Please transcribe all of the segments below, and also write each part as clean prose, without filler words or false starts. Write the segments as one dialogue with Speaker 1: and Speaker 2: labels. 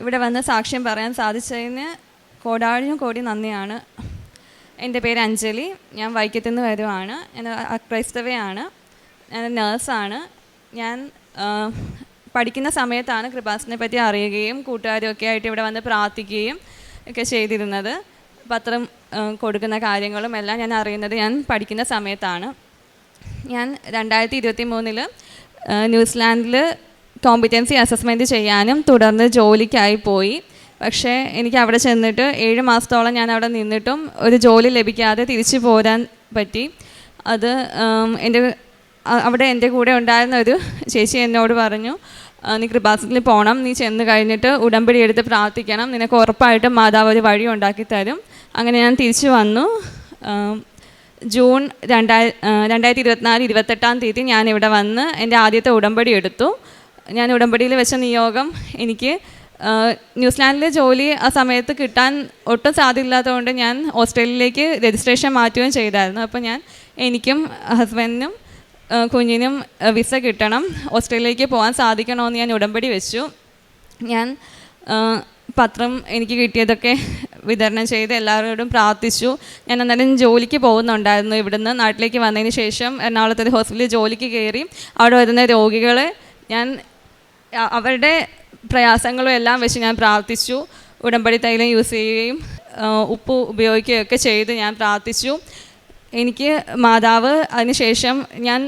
Speaker 1: ഇവിടെ വന്ന് സാക്ഷ്യം പറയാൻ സാധിച്ചതിന് കോടാനും കോടി നന്ദിയാണ്. എൻ്റെ പേര് അഞ്ജലി, ഞാൻ വൈക്കത്തു നിന്ന് വരുവാണ്. ഞാൻ ക്രൈസ്തവയാണ്, ഞാൻ നേഴ്സാണ്. ഞാൻ പഠിക്കുന്ന സമയത്താണ് കൃപാസനെ പറ്റി അറിയുകയും കൂട്ടുകാരും ഒക്കെ ആയിട്ട് ഇവിടെ വന്ന് പ്രാർത്ഥിക്കുകയും ഒക്കെ ചെയ്തിരുന്നത്. പത്രം കൊടുക്കുന്ന കാര്യങ്ങളും എല്ലാം ഞാൻ അറിയുന്നത് ഞാൻ പഠിക്കുന്ന സമയത്താണ്. ഞാൻ 2023 ന്യൂസിലാൻഡിൽ കോമ്പിറ്റൻസി അസസ്മെൻറ്റ് ചെയ്യാനും തുടർന്ന് ജോലിക്കായി പോയി. പക്ഷേ എനിക്ക് അവിടെ ചെന്നിട്ട് 7 മാസത്തോളം ഞാൻ അവിടെ നിന്നിട്ടും ഒരു ജോലി ലഭിക്കാതെ തിരിച്ചു പോരാൻ പറ്റി. അത് അവിടെ എൻ്റെ കൂടെ ഉണ്ടായിരുന്ന ഒരു ചേച്ചി എന്നോട് പറഞ്ഞു, നീ കൃപാസനത്തിൽ പോകണം, നീ ചെന്ന് കഴിഞ്ഞിട്ട് ഉടമ്പടി എടുത്ത് പ്രാർത്ഥിക്കണം, നിനക്ക് ഉറപ്പായിട്ടും മാതാവ് ഒരു വഴി ഉണ്ടാക്കി തരും. അങ്ങനെ ഞാൻ തിരിച്ചു വന്നു. ജൂൺ 2024 28 ഞാനിവിടെ വന്ന് എൻ്റെ ആദ്യത്തെ ഉടമ്പടി എടുത്തു. ഞാൻ ഉടമ്പടിയിൽ വെച്ച നിയോഗം എനിക്ക് ന്യൂസിലാൻഡിലെ ജോലി ആ സമയത്ത് കിട്ടാൻ ഒട്ടും സാധ്യതയില്ലാത്തതുകൊണ്ട് ഞാൻ ഓസ്ട്രേലിയയിലേക്ക് രജിസ്ട്രേഷൻ മാറ്റുകയും ചെയ്തായിരുന്നു. അപ്പോൾ എനിക്കും ഹസ്ബൻഡിനും കുഞ്ഞിനും വിസ കിട്ടണം, ഓസ്ട്രേലിയയിലേക്ക് പോകാൻ സാധിക്കണമെന്ന് ഞാൻ ഉടമ്പടി വെച്ചു. ഞാൻ പത്രം എനിക്ക് കിട്ടിയതൊക്കെ വിതരണം ചെയ്ത് എല്ലാവരോടും പ്രാർത്ഥിച്ചു. ഞാൻ അന്നേരം ജോലിക്ക് പോകുന്നുണ്ടായിരുന്നു. ഇവിടുന്ന് നാട്ടിലേക്ക് വന്നതിന് ശേഷം എറണാകുളത്തൊരു ഹോസ്പിറ്റലിൽ ജോലിക്ക് കയറി അവിടെ വരുന്ന രോഗികളെ ഞാൻ അവരുടെ പ്രയാസങ്ങളും എല്ലാം വെച്ച് ഞാൻ പ്രാർത്ഥിച്ചു. ഉടമ്പടി തൈലം യൂസ് ചെയ്യുകയും ഉപ്പ് ഉപയോഗിക്കുകയൊക്കെ ചെയ്ത് ഞാൻ പ്രാർത്ഥിച്ചു. എനിക്ക് മാതാവ് അതിനുശേഷം ഞാൻ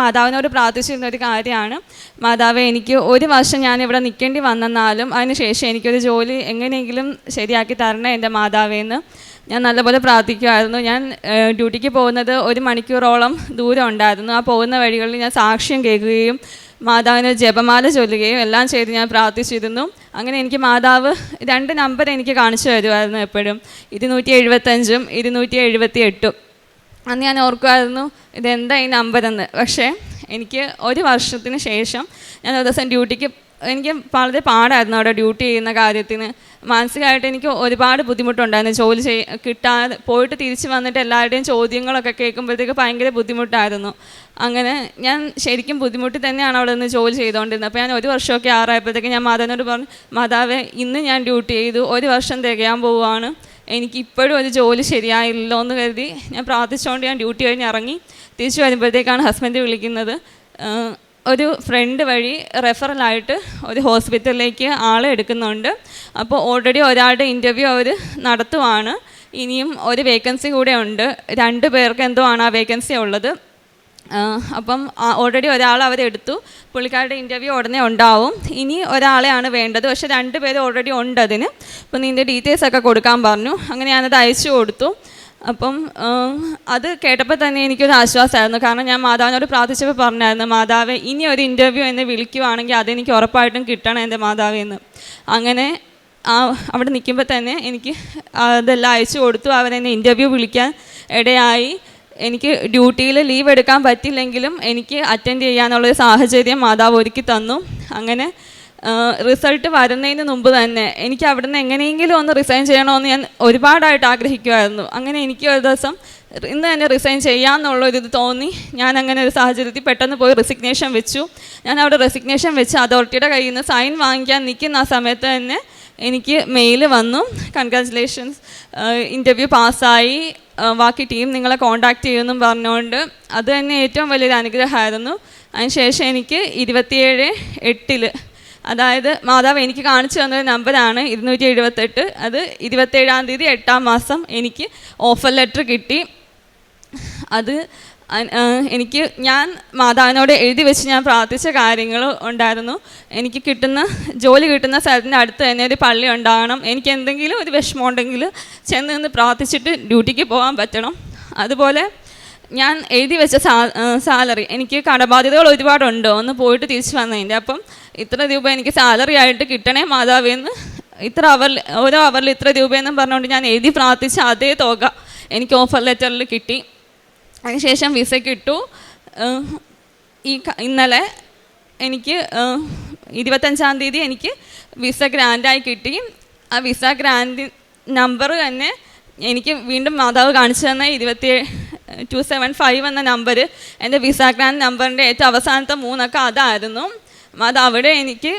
Speaker 1: മാതാവിനോട് പ്രാർത്ഥിച്ചിരുന്നൊരു കാര്യമാണ്, മാതാവ് എനിക്ക് 1 വർഷം ഞാനിവിടെ നിൽക്കേണ്ടി വന്നെന്നാലും അതിനുശേഷം എനിക്കൊരു ജോലി എങ്ങനെയെങ്കിലും ശരിയാക്കി തരണേ എൻ്റെ മാതാവേന്ന് ഞാൻ നല്ലപോലെ പ്രാർത്ഥിക്കുമായിരുന്നു. ഞാൻ ഡ്യൂട്ടിക്ക് പോകുന്നത് 1 മണിക്കൂറോളം ദൂരം ഉണ്ടായിരുന്നു. ആ പോകുന്ന വഴികളിൽ ഞാൻ സാക്ഷ്യം കേൾക്കുകയും മാതാവിന് ജപമാല ചൊല്ലുകയും എല്ലാം ചെയ്ത് ഞാൻ പ്രാർത്ഥിച്ചിരുന്നു. അങ്ങനെ എനിക്ക് മാതാവ് 2 നമ്പർ എനിക്ക് കാണിച്ചു തരുമായിരുന്നു എപ്പോഴും, 275 278. അന്ന് ഞാൻ ഓർക്കുമായിരുന്നു ഇതെന്താ ഈ നമ്പരെന്ന്. പക്ഷേ എനിക്ക് 1 വർഷത്തിന് ശേഷം ഞാൻ ഒരു ദിവസം ഡ്യൂട്ടിക്ക്, എനിക്ക് വളരെ പാടായിരുന്നു അവിടെ ഡ്യൂട്ടി ചെയ്യുന്ന കാര്യത്തിന്. മാനസികമായിട്ട് എനിക്ക് ഒരുപാട് ബുദ്ധിമുട്ടുണ്ടായിരുന്നു. ജോലി കിട്ടാതെ പോയിട്ട് തിരിച്ച് വന്നിട്ട് എല്ലാവരുടെയും ചോദ്യങ്ങളൊക്കെ കേൾക്കുമ്പോഴത്തേക്ക് ഭയങ്കര ബുദ്ധിമുട്ടായിരുന്നു. അങ്ങനെ ഞാൻ ശരിക്കും ബുദ്ധിമുട്ടി തന്നെയാണ് അവിടെ നിന്ന് ജോലി ചെയ്തുകൊണ്ടിരുന്നത്. അപ്പോൾ ഞാൻ 1 വർഷമൊക്കെ ആറായപ്പോഴത്തേക്ക് ഞാൻ മാതാവിനോട് പറഞ്ഞു, മാതാവേ ഇന്ന് ഞാൻ ഡ്യൂട്ടി ചെയ്തു, 1 വർഷം തികയാൻ പോവുകയാണ്, എനിക്കിപ്പോഴും ഒരു ജോലി ശരിയായില്ലല്ലോ എന്ന് കരുതി ഞാൻ പ്രാർത്ഥിച്ചുകൊണ്ട് ഞാൻ ഡ്യൂട്ടി കഴിഞ്ഞ് ഇറങ്ങി. തിരിച്ചു വരുമ്പോഴത്തേക്കാണ് ഹസ്ബൻഡ് വിളിക്കുന്നത്, ഒരു ഫ്രണ്ട് വഴി റെഫറലായിട്ട് ഒരു ഹോസ്പിറ്റലിലേക്ക് ആളെ എടുക്കുന്നുണ്ട്, അപ്പോൾ ഓൾറെഡി ഒരാളുടെ ഇൻ്റർവ്യൂ അവർ നടത്തുവാണ്, ഇനിയും ഒരു വേക്കൻസി കൂടെ ഉണ്ട്, 2 പേർക്ക് എന്തോ ആണ് ആ വേക്കൻസി ഉള്ളത്. അപ്പം ഓൾറെഡി ഒരാൾ അവരെടുത്തു, പുള്ളിക്കാരുടെ ഇൻ്റർവ്യൂ ഉടനെ ഉണ്ടാവും, ഇനി ഒരാളെയാണ് വേണ്ടത്, പക്ഷേ 2 പേര് ഓൾറെഡി ഉണ്ട് അതിന്. അപ്പം നിൻ്റെ ഡീറ്റെയിൽസൊക്കെ കൊടുക്കാൻ പറഞ്ഞു. അങ്ങനെ ഞാനത് അയച്ചു കൊടുത്തു. അപ്പം അത് കേട്ടപ്പോൾ തന്നെ എനിക്കൊരു ആശ്വാസമായിരുന്നു. കാരണം ഞാൻ മാതാവിനോട് പ്രാർത്ഥിച്ചപ്പോൾ പറഞ്ഞായിരുന്നു, മാതാവേ ഇനി ഒരു ഇൻ്റർവ്യൂ എന്നെ വിളിക്കുവാണെങ്കിൽ അതെനിക്ക് ഉറപ്പായിട്ടും കിട്ടണം എൻ്റെ മാതാവെന്ന്. അങ്ങനെ അവിടെ നിൽക്കുമ്പോൾ തന്നെ എനിക്ക് അതെല്ലാം അയച്ചു കൊടുത്തു. അവരെന്നെ ഇൻ്റർവ്യൂ വിളിക്കാൻ ഇടയായി. എനിക്ക് ഡ്യൂട്ടിയിൽ ലീവ് എടുക്കാൻ പറ്റില്ലെങ്കിലും എനിക്ക് അറ്റൻഡ് ചെയ്യാനുള്ളൊരു സാഹചര്യം മാതാവ് ഒരുക്കി തന്നു. അങ്ങനെ റിസൾട്ട് വരുന്നതിന് മുമ്പ് തന്നെ എനിക്ക് അവിടുന്ന് എങ്ങനെയെങ്കിലും ഒന്ന് റിസൈൻ ചെയ്യണമെന്ന് ഞാൻ ഒരുപാടായിട്ട് ആഗ്രഹിക്കുമായിരുന്നു. അങ്ങനെ എനിക്ക് ഒരു ദിവസം ഇന്ന് തന്നെ റിസൈൻ ചെയ്യാമെന്നുള്ളൊരിത് തോന്നി. ഞാൻ അങ്ങനെ ഒരു സാഹചര്യത്തിൽ പെട്ടെന്ന് പോയി റെസിഗ്നേഷൻ വെച്ചു. ഞാൻ അവിടെ റെസിഗ്നേഷൻ വെച്ച് അതോറിറ്റിയുടെ കയ്യിൽ നിന്ന് സൈൻ വാങ്ങിക്കാൻ നിൽക്കുന്ന ആ സമയത്ത് തന്നെ എനിക്ക് മെയിൽ വന്നു, കൺഗ്രാജുലേഷൻസ്, ഇൻ്റർവ്യൂ പാസ്സായി, ബാക്കി ടീം നിങ്ങളെ കോൺടാക്റ്റ് ചെയ്യുമെന്നും പറഞ്ഞുകൊണ്ട്. അത് തന്നെ ഏറ്റവും വലിയൊരു അനുഗ്രഹമായിരുന്നു. അതിനുശേഷം എനിക്ക് 27/8, അതായത് മാതാവ് എനിക്ക് കാണിച്ചു തന്നൊരു നമ്പറാണ് 278, അത് 27-ാം തീയതി 8-ാം മാസം എനിക്ക് ഓഫർ ലെറ്റർ കിട്ടി. അത് ഞാൻ മാതാവിനോട് എഴുതി വെച്ച് ഞാൻ പ്രാർത്ഥിച്ച കാര്യങ്ങൾ ഉണ്ടായിരുന്നു. എനിക്ക് ജോലി കിട്ടുന്ന സ്ഥലത്തിൻ്റെ അടുത്ത് തന്നെ ഒരു പള്ളി ഉണ്ടാകണം, എനിക്ക് എന്തെങ്കിലും ഒരു വിഷമം ഉണ്ടെങ്കിൽ ചെന്ന് നിന്ന് പ്രാർത്ഥിച്ചിട്ട് ഡ്യൂട്ടിക്ക് പോകാൻ പറ്റണം. അതുപോലെ ഞാൻ എഴുതി വെച്ച സാലറി, എനിക്ക് കടബാധ്യതകൾ ഒരുപാടുണ്ട് ഒന്ന് പോയിട്ട് തിരിച്ച് വന്നതിൻ്റെ, അപ്പം ഇത്ര രൂപ എനിക്ക് സാലറി ആയിട്ട് കിട്ടണേ മാതാവേന്ന്, ഓരോ അവറിൽ ഇത്ര രൂപയെന്നും പറഞ്ഞുകൊണ്ട് ഞാൻ എഴുതി പ്രാർത്ഥിച്ച അതേ തുക എനിക്ക് ഓഫർ ലെറ്ററിൽ കിട്ടി. അതിനുശേഷം വിസ കിട്ടു. ഇന്നലെ എനിക്ക് 25-ാം തീയതി എനിക്ക് വിസ ഗ്രാൻഡായി കിട്ടി. ആ വിസ ഗ്രാൻഡ് നമ്പർ തന്നെ എനിക്ക് വീണ്ടും മാതാവ് കാണിച്ചു തന്ന 275 എന്ന നമ്പർ എൻ്റെ വിസ ഗ്രാൻഡ് നമ്പറിൻ്റെ ഏറ്റവും അവസാനത്തെ 3 അക്കം അതായിരുന്നു. അതവിടെ എനിക്ക്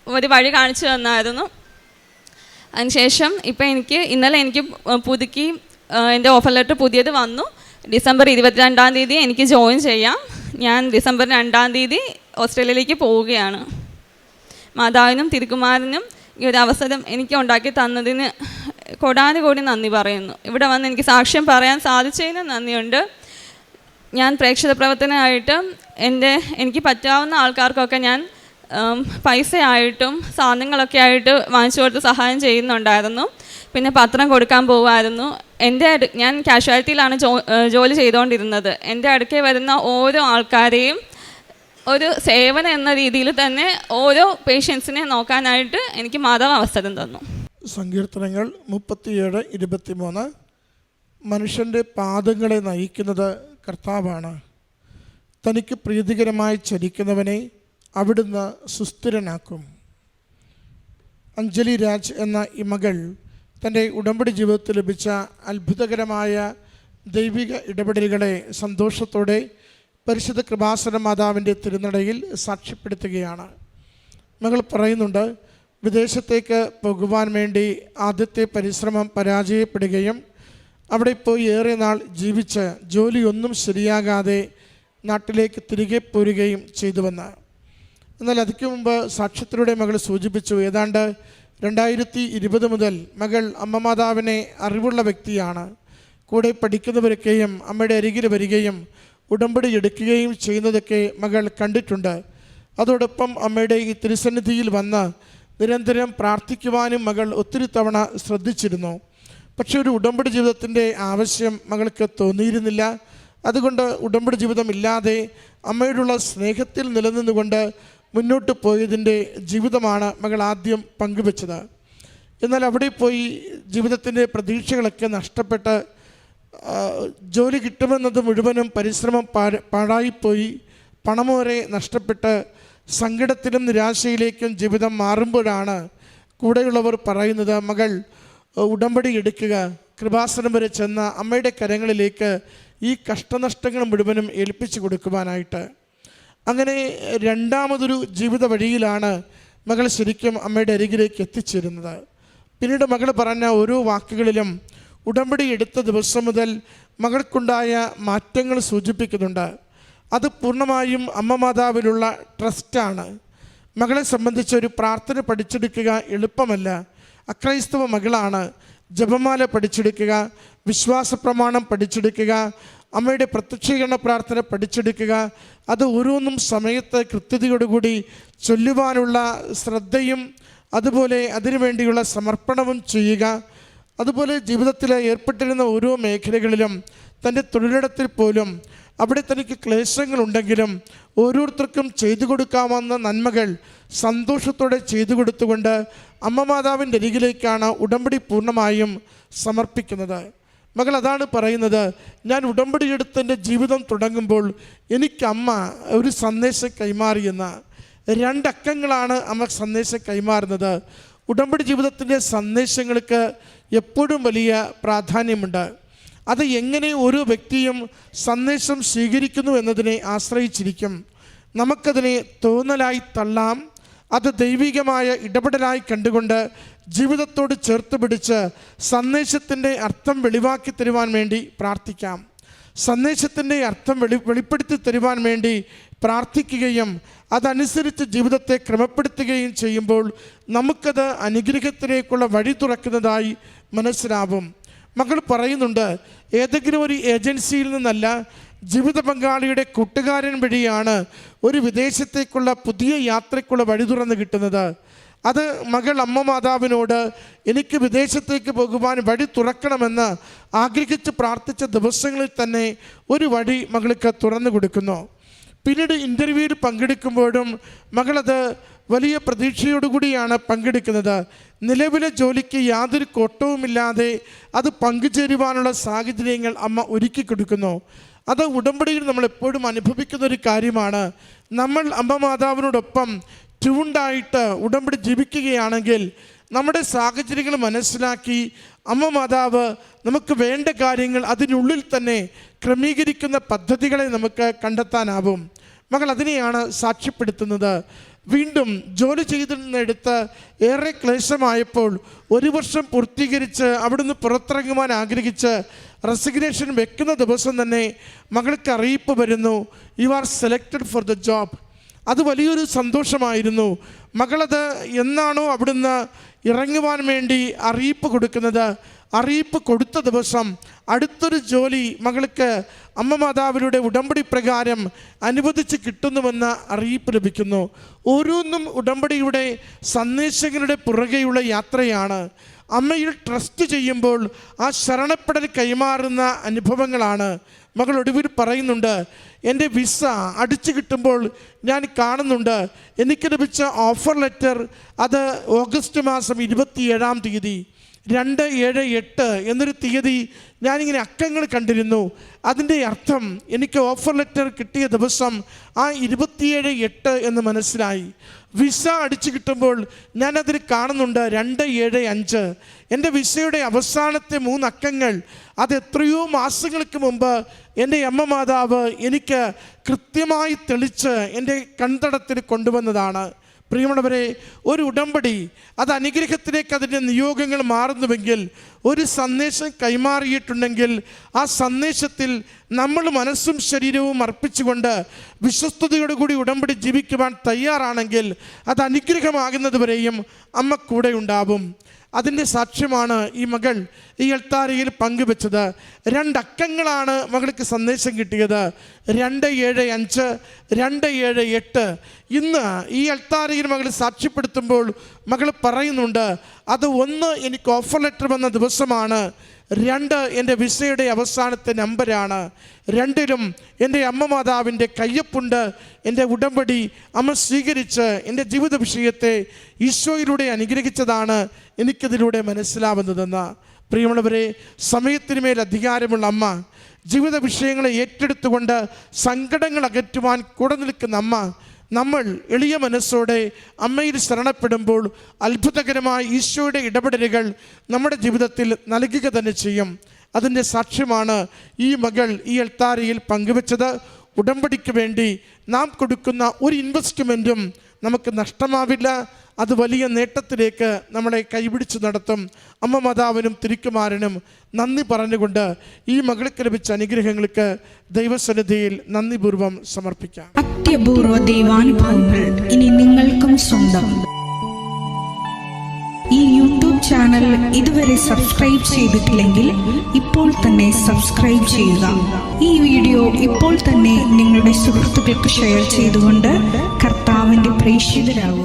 Speaker 1: ഒരു വഴി കാണിച്ചു തന്നായിരുന്നു. അതിനുശേഷം ഇന്നലെ എനിക്ക് പുതുക്കി എൻ്റെ ഓഫർ ലെറ്റർ പുതിയത് വന്നു. ഡിസംബർ 22-ാം തീയതി എനിക്ക് ജോയിൻ ചെയ്യാം. ഞാൻ ഡിസംബർ 2-ാം തീയതി ഓസ്ട്രേലിയയിലേക്ക് പോവുകയാണ്. മാതാവിനും തിരുക്കുമാരനും ഈ ഒരു അവസരം എനിക്ക് ഉണ്ടാക്കി തന്നതിന് കോടാനുകോടി നന്ദി പറയുന്നു. ഇവിടെ വന്ന് എനിക്ക് സാക്ഷ്യം പറയാൻ സാധിച്ചതിന് നന്ദിയുണ്ട്. ഞാൻ പ്രേക്ഷിത പ്രവർത്തനമായിട്ട് എനിക്ക് പറ്റാവുന്ന ആൾക്കാർക്കൊക്കെ ഞാൻ പൈസയായിട്ടും സാധനങ്ങളൊക്കെ ആയിട്ട് വാങ്ങിച്ചു കൊടുത്ത് സഹായം ചെയ്യുന്നുണ്ടായിരുന്നു. പിന്നെ പത്രം കൊടുക്കാൻ പോകുമായിരുന്നു. ഞാൻ കാഷ്വാലിറ്റിയിലാണ് ജോലി ചെയ്തുകൊണ്ടിരുന്നത്. എൻ്റെ അടുക്കെ വരുന്ന ഓരോ ആൾക്കാരെയും ഒരു സേവനം എന്ന രീതിയിൽ തന്നെ ഓരോ പേഷ്യൻസിനെ നോക്കാനായിട്ട് എനിക്ക് മാതാവ് അവസരം തന്നു.
Speaker 2: സങ്കീർത്തനങ്ങൾ 37:23 മനുഷ്യൻ്റെ പാദങ്ങളെ നയിക്കുന്നത് കർത്താവാണ്. തനിക്ക് പ്രീതികരമായി ചരിക്കുന്നവനെ അവിടുന്ന് സുസ്ഥിരനാക്കും. അഞ്ജലി രാജ് എന്ന ഈ മകൾ തൻ്റെ ഉടമ്പടി ജീവിതത്തിൽ ലഭിച്ച അത്ഭുതകരമായ ദൈവിക ഇടപെടലുകളെ സന്തോഷത്തോടെ പരിശുദ്ധ കൃപാസന മാതാവിൻ്റെ തിരുനടയിൽ സാക്ഷ്യപ്പെടുത്തുകയാണ്. മകൾ പറയുന്നുണ്ട്, വിദേശത്തേക്ക് പോകുവാൻ വേണ്ടി ആദ്യത്തെ പരിശ്രമം പരാജയപ്പെടുകയും അവിടെ പോയി ഏറെ നാൾ ജീവിച്ച് ജോലിയൊന്നും ശരിയാകാതെ നാട്ടിലേക്ക് തിരികെ പോരുകയും ചെയ്തുവെന്ന്. എന്നാൽ അതിക്ക് മുമ്പ് സാക്ഷ്യത്തിലൂടെ മകൾ സൂചിപ്പിച്ചു, ഏതാണ്ട് 2020 മുതൽ മകൾ അമ്മ മാതാവിനെ അറിവുള്ള വ്യക്തിയാണ്. കൂടെ പഠിക്കുന്നവരൊക്കെയും അമ്മയുടെ അരികിൽ വരികയും ഉടമ്പടി എടുക്കുകയും ചെയ്യുന്നതൊക്കെ മകൾ കണ്ടിട്ടുണ്ട്. അതോടൊപ്പം അമ്മയുടെ ഈ തിരുസന്നിധിയിൽ വന്ന് നിരന്തരം പ്രാർത്ഥിക്കുവാനും മകൾ ഒത്തിരി തവണ ശ്രദ്ധിച്ചിരുന്നു. പക്ഷേ ഒരു ഉടമ്പടി ജീവിതത്തിൻ്റെ ആവശ്യം മകൾക്ക് തോന്നിയിരുന്നില്ല. അതുകൊണ്ട് ഉടമ്പടി ജീവിതമില്ലാതെ അമ്മയോടുള്ള സ്നേഹത്തിൽ നിലനിന്നുകൊണ്ട് മുന്നോട്ട് പോയതിൻ്റെ ജീവിതമാണ് മകൾ ആദ്യം പങ്കുവെച്ചത്. എന്നാൽ അവിടെ പോയി ജീവിതത്തിൻ്റെ പ്രതീക്ഷകളൊക്കെ നഷ്ടപ്പെട്ട് ജോലി കിട്ടുമെന്നത് മുഴുവനും പരിശ്രമം പാഴായിപ്പോയി, പണമോരെ നഷ്ടപ്പെട്ട് സങ്കടത്തിലും നിരാശയിലേക്കും ജീവിതം മാറുമ്പോഴാണ് കൂടെയുള്ളവർ പറയുന്നത്, മകൾ ഉടമ്പടി എടുക്കുക, കൃപാസനം വരെ ചെന്ന അമ്മയുടെ കരങ്ങളിലേക്ക് ഈ കഷ്ടനഷ്ടങ്ങൾ മുഴുവനും ഏൽപ്പിച്ചു കൊടുക്കുവാനായിട്ട്. അങ്ങനെ രണ്ടാമതൊരു ജീവിത വഴിയിലാണ് മകൾ ശരിക്കും അമ്മയുടെ അരികിലേക്ക് എത്തിച്ചേരുന്നത്. പിന്നീട് മകൾ പറഞ്ഞ ഓരോ വാക്കുകളിലും ഉടമ്പടി എടുത്ത ദിവസം മുതൽ മകൾക്കുണ്ടായ മാറ്റങ്ങൾ സൂചിപ്പിക്കുന്നുണ്ട്. അത് പൂർണ്ണമായും അമ്മ മാതാവിലുള്ള ട്രസ്റ്റാണ്. മകളെ സംബന്ധിച്ച് ഒരു പ്രാർത്ഥന പഠിച്ചെടുക്കുക എളുപ്പമല്ല. അക്രൈസ്തവ മകളാണ്. ജപമാല പഠിച്ചെടുക്കുക, വിശ്വാസ പ്രമാണം പഠിച്ചെടുക്കുക, അമ്മയുടെ പ്രത്യക്ഷീകരണ പ്രാർത്ഥന പഠിച്ചെടുക്കുക, അത് ഓരോന്നും സമയത്ത് കൃത്യതയോടുകൂടി ചൊല്ലുവാനുള്ള ശ്രദ്ധയും അതുപോലെ അതിനുവേണ്ടിയുള്ള സമർപ്പണവും ചെയ്യുക. അതുപോലെ ജീവിതത്തിൽ ഏർപ്പെട്ടിരുന്ന ഓരോ മേഖലകളിലും തൻ്റെ തൊഴിലിടത്തിൽ പോലും അവിടെ തനിക്ക് ക്ലേശങ്ങളുണ്ടെങ്കിലും ഓരോരുത്തർക്കും ചെയ്തു കൊടുക്കാവുന്ന നന്മകൾ സന്തോഷത്തോടെ ചെയ്തു കൊടുത്തുകൊണ്ട് അമ്മ മാതാവിൻ്റെ അരികിലേക്കാണ് ഉടമ്പടി പൂർണ്ണമായും സമർപ്പിക്കുന്നത്. മകൾ അതാണ് പറയുന്നത്, ഞാൻ ഉടമ്പടി എടുത്ത് എൻ്റെ ജീവിതം തുടങ്ങുമ്പോൾ എനിക്ക് അമ്മ ഒരു സന്ദേശം കൈമാറിയെന്ന. 2 അക്കങ്ങളാണ് അമ്മ സന്ദേശം കൈമാറുന്നത്. ഉടമ്പടി ജീവിതത്തിൻ്റെ സന്ദേശങ്ങൾക്ക് എപ്പോഴും വലിയ പ്രാധാന്യമുണ്ട്. അത് എങ്ങനെ ഓരോ വ്യക്തിയും സന്ദേശം സ്വീകരിക്കുന്നു എന്നതിനെ ആശ്രയിച്ചിരിക്കും. നമുക്കതിനെ തോന്നലായി തള്ളാം, അത് ദൈവികമായ ഇടപെടലായി കണ്ടുകൊണ്ട് ജീവിതത്തോട് ചേർത്ത് പിടിച്ച് സന്ദേശത്തിൻ്റെ അർത്ഥം വെളിവാക്കി തരുവാൻ വേണ്ടി പ്രാർത്ഥിക്കാം. സന്ദേശത്തിൻ്റെ അർത്ഥം വെളിപ്പെടുത്തി തരുവാൻ വേണ്ടി പ്രാർത്ഥിക്കുകയും അതനുസരിച്ച് ജീവിതത്തെ ക്രമപ്പെടുത്തുകയും ചെയ്യുമ്പോൾ നമുക്കത് അനുഗ്രഹത്തിലേക്കുള്ള വഴി തുറക്കുന്നതായി മനസ്സിലാവും. മകൾ പറയുന്നുണ്ട്, ഏതെങ്കിലും ഒരു ഏജൻസിയിൽ നിന്നല്ല, ജീവിത പങ്കാളിയുടെ കൂട്ടുകാരൻ വഴിയാണ് ഒരു വിദേശത്തേക്കുള്ള പുതിയ യാത്രയ്ക്കുള്ള വഴി തുറന്ന് കിട്ടുന്നത്. അത് മകൾ അമ്മ മാതാവിനോട് എനിക്ക് വിദേശത്തേക്ക് പോകുവാൻ വഴി തുറക്കണമെന്ന് ആഗ്രഹിച്ച് പ്രാർത്ഥിച്ച ദിവസങ്ങളിൽ തന്നെ ഒരു വഴി മകൾക്ക് തുറന്നു കൊടുക്കുന്നു. പിന്നീട് ഇൻ്റർവ്യൂവിൽ പങ്കെടുക്കുമ്പോഴും മകളത് വലിയ പ്രതീക്ഷയോടുകൂടിയാണ് പങ്കെടുക്കുന്നത്. നിലവിലെ ജോലിക്ക് യാതൊരു കോട്ടവുമില്ലാതെ അത് പങ്കുചേരുവാനുള്ള സാഹചര്യങ്ങൾ അമ്മ ഒരുക്കി കൊടുക്കുന്നു. അത് ഉടമ്പടിയിൽ നമ്മൾ എപ്പോഴും അനുഭവിക്കുന്ന ഒരു കാര്യമാണ്. നമ്മൾ അമ്മ മാതാവിനോടൊപ്പം ട്യൂൺഡായിട്ട് ഉടമ്പടി ജീവിക്കുകയാണെങ്കിൽ നമ്മുടെ സാഹചര്യങ്ങൾ മനസ്സിലാക്കി അമ്മ മാതാവ് നമുക്ക് വേണ്ട കാര്യങ്ങൾ അതിനുള്ളിൽ തന്നെ ക്രമീകരിക്കുന്ന പദ്ധതികളെ നമുക്ക് കണ്ടെത്താനാവും. മകൾ അതിനെയാണ് സാക്ഷ്യപ്പെടുത്തുന്നത്. വീണ്ടും ജോലി ചെയ്തിരുന്നെടുത്ത് ഏറെ ക്ലേശമായപ്പോൾ 1 വർഷം പൂർത്തീകരിച്ച് അവിടുന്ന് പുറത്തിറങ്ങുവാൻ ആഗ്രഹിച്ച് റെസിഗ്നേഷൻ വെക്കുന്ന ദിവസം തന്നെ മകൾക്ക് അറിയിപ്പ് വരുന്നു, you are selected for the job. അത് വലിയൊരു സന്തോഷമായിരുന്നു. മകളത് എന്നാണോ അവിടുന്ന് ഇറങ്ങുവാൻ വേണ്ടി അറിയിപ്പ് കൊടുക്കുന്നത്, അറിയിപ്പ് കൊടുത്ത ദിവസം അടുത്തൊരു ജോലി മകൾക്ക് അമ്മ മാതാവിലൂടെ ഉടമ്പടി പ്രകാരം അനുവദിച്ച് കിട്ടുന്നുവെന്ന അറിയിപ്പ് ലഭിക്കുന്നു. ഓരോന്നും ഉടമ്പടിയുടെ സന്ദേശങ്ങളുടെ പുറകെയുള്ള യാത്രയാണ്. അമ്മയിൽ ട്രസ്റ്റ് ചെയ്യുമ്പോൾ ആ ശരണപ്പെടൽ കൈമാറുന്ന അനുഭവങ്ങളാണ്. മകൾ ഒടുവിൽ പറയുന്നുണ്ട്, എൻ്റെ വിസ അടിച്ചു കിട്ടുമ്പോൾ ഞാൻ കാണുന്നുണ്ട് എനിക്ക് ലഭിച്ച ഓഫർ ലെറ്റർ അത് ഓഗസ്റ്റ് മാസം 27-ാം തീയതി 2/7/8 എന്നൊരു തീയതി ഞാനിങ്ങനെ അക്കങ്ങൾ കണ്ടിരുന്നു. അതിൻ്റെ അർത്ഥം എനിക്ക് ഓഫർ ലെറ്റർ കിട്ടിയ ദിവസം ആ 27/8 എന്ന് മനസ്സിലായി. വിസ അടിച്ചു കിട്ടുമ്പോൾ ഞാനതിൽ കാണുന്നുണ്ട് 2/7/5. എൻ്റെ വിസയുടെ അവസാനത്തെ 3 അക്കങ്ങൾ അത് എത്രയോ മാസങ്ങൾക്ക് മുമ്പ് എൻ്റെ അമ്മ മാതാവ് എനിക്ക് കൃത്യമായി തെളിച്ച് എൻ്റെ കൺതടത്തിൽ കൊണ്ടുവന്നതാണ്. പ്രിയമുള്ളവരെ, ഒരു ഉടമ്പടി അത് അനുഗ്രഹത്തിലേക്ക് അതിൻ്റെ നിയോഗങ്ങൾ മാറുന്നുവെങ്കിൽ, ഒരു സന്ദേശം കൈമാറിയിട്ടുണ്ടെങ്കിൽ ആ സന്ദേശത്തിൽ നമ്മൾ മനസ്സും ശരീരവും അർപ്പിച്ചുകൊണ്ട് വിശ്വസ്തയോടുകൂടി ഉടമ്പടി ജീവിക്കുവാൻ തയ്യാറാണെങ്കിൽ അത് അനുഗ്രഹമാകുന്നതുവരെയും അമ്മ കൂടെ ഉണ്ടാവും. അതിൻ്റെ സാക്ഷ്യമാണ് ഈ മകൾ ഈ അൾത്താരയിൽ പങ്കുവെച്ചത്. 2 അക്കങ്ങളാണ് മകൾക്ക് സന്ദേശം കിട്ടിയത്, 2/7/5, 2/7/8. ഇന്ന് ഈ അൾത്താരയിൽ മകൾ സാക്ഷ്യപ്പെടുത്തുമ്പോൾ മകൾ പറയുന്നുണ്ട്, അത് 1 എനിക്ക് ഓഫർ ലെറ്റർ വന്ന ദിവസമാണ്, 2 എൻ്റെ വിസയുടെ അവസാനത്തെ നമ്പരാണ്, 2ലും എൻ്റെ അമ്മ മാതാവിൻ്റെ കയ്യൊപ്പുണ്ട്. എൻ്റെ ഉടമ്പടി അമ്മ സ്വീകരിച്ച് എൻ്റെ ജീവിത വിഷയത്തെ ഈശോയിലൂടെ അനുഗ്രഹിച്ചതാണ് എനിക്കതിലൂടെ മനസ്സിലാവുന്നതെന്ന്. പ്രിയമുള്ളവരെ, സമയത്തിന് മേൽ അധികാരമുള്ള അമ്മ, ജീവിത വിഷയങ്ങളെ ഏറ്റെടുത്തുകൊണ്ട് സങ്കടങ്ങൾ അകറ്റുവാൻ കൂടെ നിൽക്കുന്ന അമ്മ, നമ്മൾ എളിയ മനസ്സോടെ അമ്മയിൽ ശരണപ്പെടുമ്പോൾ അത്ഭുതകരമായ ഈശോയുടെ ഇടപെടലുകൾ നമ്മുടെ ജീവിതത്തിൽ നൽകുക തന്നെ ചെയ്യും. അതിൻ്റെ സാക്ഷ്യമാണ് ഈ മകൾ ഈ അൾത്താരയിൽ പങ്കുവെച്ചത്. ഉടമ്പടിക്ക് വേണ്ടി നാം കൊടുക്കുന്ന ഒരു ഇൻവെസ്റ്റ്മെൻറ്റും നമുക്ക് നഷ്ടമാവില്ല. അത് വലിയ നേട്ടത്തിലേക്ക് നമ്മളെ കൈപിടിച്ച് നടത്തും. അമ്മ മാതാവിനും തിരുക്കുമാരനും നന്ദി പറഞ്ഞുകൊണ്ട് ഈ മകൾക്ക് ലഭിച്ച അനുഗ്രഹങ്ങൾക്ക് ദൈവസന്നിധിയിൽ നന്ദിപൂർവ്വം സമർപ്പിക്കാം.
Speaker 3: അത്യപൂർവ ദൈവാനുഭവങ്ങൾ ഇനി നിങ്ങൾക്കും സ്വന്തം. ഈ യൂട്യൂബ് ചാനൽ ഇതുവരെ സബ്സ്ക്രൈബ് ചെയ്തിട്ടില്ലെങ്കിൽ ഇപ്പോൾ തന്നെ സബ്സ്ക്രൈബ് ചെയ്യുക. ഈ വീഡിയോ ഇപ്പോൾ തന്നെ നിങ്ങളുടെ സുഹൃത്തുക്കൾക്ക് ഷെയർ ചെയ്തുകൊണ്ട് കർത്താവിൻ്റെ പ്രേക്ഷിതരാകുക.